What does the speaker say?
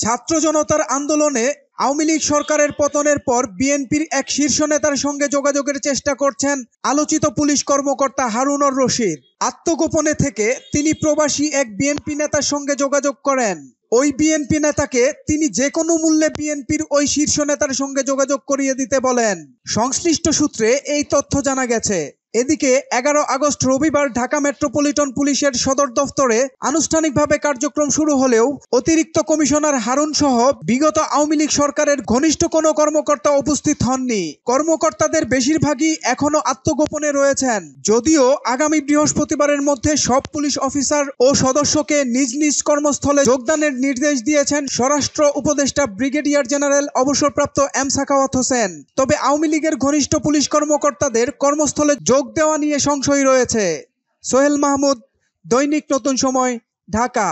ছাত্র জনতার আন্দোলনে আওয়ামী লীগ সরকারের পতনের পর বিএনপির এক শীর্ষ নেতার সঙ্গে যোগাযোগের চেষ্টা করছেন আলোচিত পুলিশ কর্মকর্তা হারুনুর রশিদ। আত্মগোপনে থেকে তিনি প্রবাসী এক বিএনপি নেতার সঙ্গে যোগাযোগ করেন। ওই বিএনপি নেতাকে তিনি যে কোনো মূল্যে বিএনপির ওই শীর্ষ নেতার সঙ্গে যোগাযোগ করিয়ে দিতে বলেন। সংশ্লিষ্ট সূত্রে এই তথ্য জানা গেছে। এদিকে 11 আগস্ট রবিবার ঢাকা মেট্রোপলিটন পুলিশের সদর দফতরে আনুষ্ঠানিকভাবে কার্যক্রম শুরু হলেও অতিরিক্ত কমিশনার হারুন সহ বিগত আওয়ামী লীগ সরকারের ঘনিষ্ঠ কোনো কর্মকর্তা উপস্থিত হননি। কর্মকর্তাদের বেশিরভাগই এখনো আত্মগোপনে রয়েছেন। যদিও আগামী বৃহস্পতিবারের মধ্যে সব পুলিশ অফিসার ও সদস্যকে নিজ নিজ কর্মস্থলে যোগদানের নির্দেশ দিয়েছেন স্বরাষ্ট্র উপদেষ্টা ব্রিগেডিয়ার জেনারেল অবসরপ্রাপ্ত এম সাখাওয়াত হোসেন। তবে আওয়ামী লীগের ঘনিষ্ঠ পুলিশ কর্মকর্তাদের কর্মস্থলে যোগ দেওয়া নিয়ে সংশয় রয়েছে। সোহেল মাহমুদ, দৈনিক নতুন সময়, ঢাকা।